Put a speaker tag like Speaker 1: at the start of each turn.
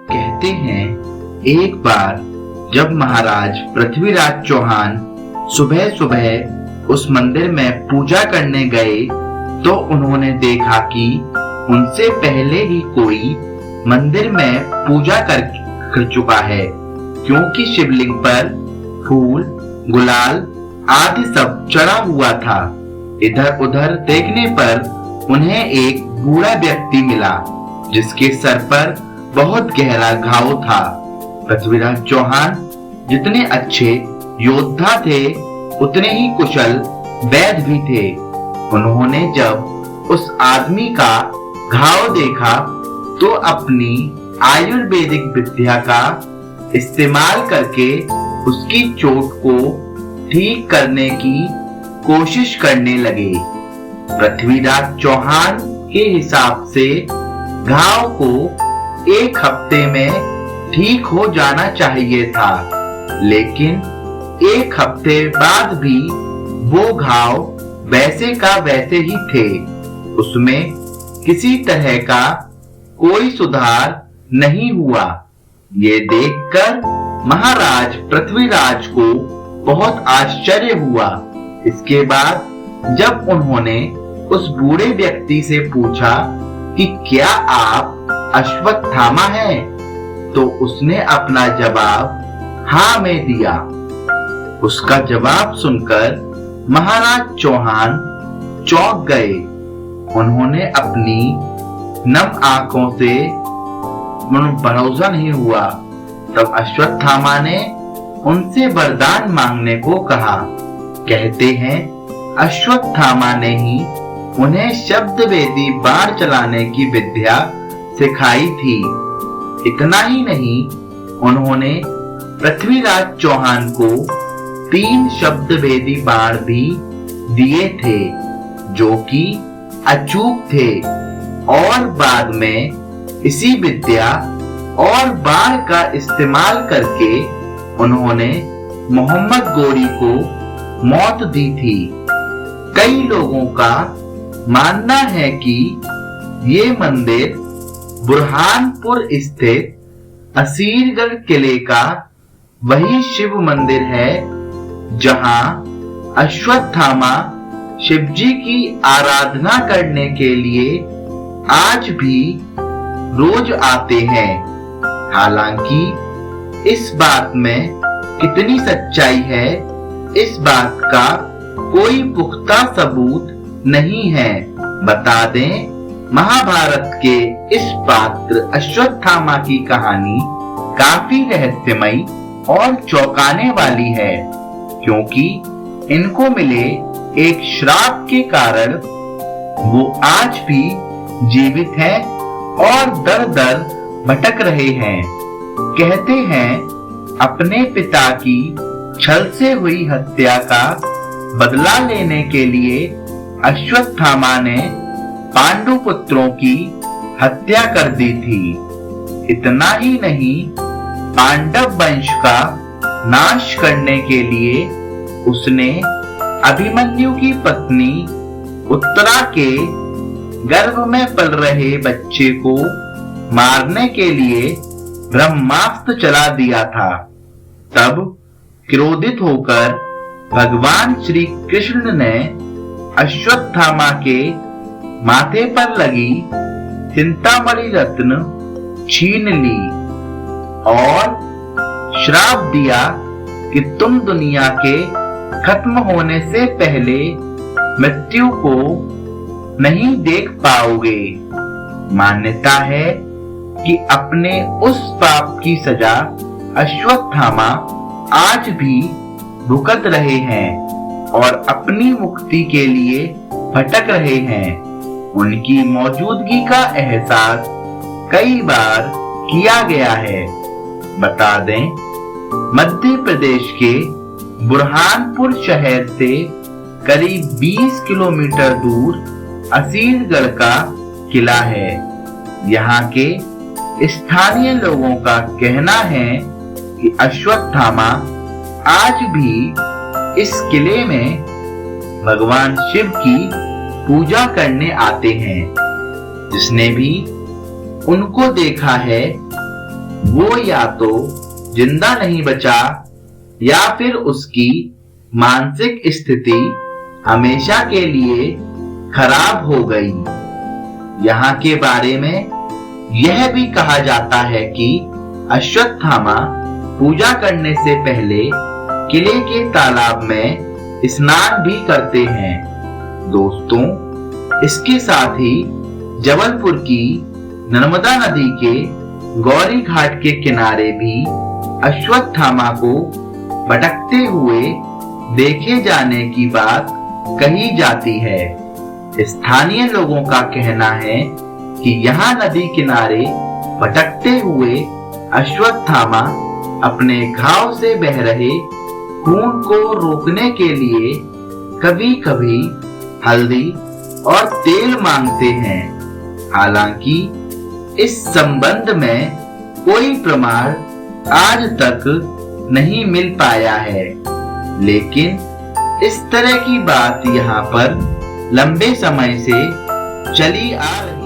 Speaker 1: कहते हैं एक बार जब महाराज पृथ्वीराज चौहान सुबह सुबह उस मंदिर में पूजा करने गए तो उन्होंने देखा कि उनसे पहले ही कोई मंदिर में पूजा कर चुका है, क्योंकि शिवलिंग पर फूल गुलाल आदि सब चढ़ा हुआ था। इधर उधर देखने पर उन्हें एक बूढ़ा व्यक्ति मिला जिसके सर पर बहुत गहरा घाव था। पृथ्वीराज चौहान जितने अच्छे योद्धा थे उतने ही कुशल वैद्य भी थे। उन्होंने जब उस आदमी का घाव देखा तो अपनी आयुर्वेदिक विद्या का इस्तेमाल करके उसकी चोट को ठीक करने की कोशिश करने लगे। पृथ्वीराज चौहान के हिसाब से घाव को 1 हफ्ते में ठीक हो जाना चाहिए था, लेकिन 1 हफ्ते बाद भी वो घाव वैसे का वैसे ही थे। उसमें किसी तरह का कोई सुधार नहीं हुआ। ये देखकर महाराज पृथ्वीराज को बहुत आश्चर्य हुआ। इसके बाद जब उन्होंने उस बूढ़े व्यक्ति से पूछा कि क्या आप अश्वत्थामा हैं, तो उसने अपना जवाब हाँ में दिया। उसका जवाब सुनकर महाराज चौहान चौंक गए। उन्होंने अपनी नम आंखों से भरोसा नहीं हुआ। तब अश्वत्थामा ने उनसे वरदान मांगने को कहा। कहते हैं अश्वत्थामा ने ही उन्हें शब्दवेदी बाण चलाने की विद्या सिखाई थी। इतना ही नहीं, उन्होंने पृथ्वीराज चौहान को 3 शब्दवेदी बाण भी दिए थे जो कि अचूक थे, और बाद में इसी विद्या और बाण का इस्तेमाल करके उन्होंने मोहम्मद गोरी को मौत दी थी। कई लोगों का मानना है कि ये मंदिर बुरहानपुर स्थित असीरगढ़ किले का वही शिव मंदिर है जहां अश्वत्थामा शिवजी की आराधना करने के लिए आज भी रोज आते हैं। हालांकि इस बात में कितनी सच्चाई है, इस बात का कोई पुख्ता सबूत नहीं है। बता दें, महाभारत के इस पात्र अश्वत्थामा की कहानी काफी रहस्यमयी और चौंकाने वाली है, क्योंकि इनको मिले एक श्राप के कारण वो आज भी जीवित हैं और दर दर भटक रहे हैं। कहते हैं अपने पिता की छल से हुई हत्या का बदला लेने के लिए अश्वत्थामा ने पांडु पुत्रों की हत्या कर दी थी। इतना ही नहीं, पांडव वंश का नाश करने के लिए उसने अभिमन्यु की पत्नी उत्तरा के गर्भ में पल रहे बच्चे को मारने के लिए ब्रह्मास्त्र चला दिया था। तब क्रोधित होकर भगवान श्री कृष्ण ने अश्वत्थामा के माथे पर लगी चिंतामणि रत्न छीन ली और श्राप दिया कि तुम दुनिया के खत्म होने से पहले मृत्यु को नहीं देख पाओगे। मान्यता है कि अपने उस पाप की सजा अश्वत्थामा आज भी भुगत रहे हैं और अपनी मुक्ति के लिए भटक रहे हैं। उनकी मौजूदगी का एहसास कई बार किया गया है। बता दें, मध्य प्रदेश के बुरहानपुर शहर से करीब 20 किलोमीटर दूर असीरगढ़ का किला है। यहाँ के स्थानीय लोगों का कहना है कि अश्वत्थामा आज भी इस किले में भगवान शिव की पूजा करने आते हैं। जिसने भी उनको देखा है वो या तो जिंदा नहीं बचा या फिर उसकी मानसिक स्थिति हमेशा के लिए खराब हो गई। यहाँ के बारे में यह भी कहा जाता है कि अश्वत्थामा पूजा करने से पहले किले के तालाब में स्नान भी करते हैं। दोस्तों, इसके साथ ही जबलपुर की नर्मदा नदी के गौरी घाट के किनारे भी अश्वत्थामा को भटकते हुए देखे जाने की बात कही जाती है। स्थानीय लोगों का कहना है कि यहाँ नदी किनारे भटकते हुए अश्वत्थामा अपने घाव से बह रहे खून को रोकने के लिए कभी कभी हल्दी और तेल मांगते हैं। हालांकि इस संबंध में कोई प्रमाण आज तक नहीं मिल पाया है, लेकिन इस तरह की बात यहाँ पर लंबे समय से चली आ रही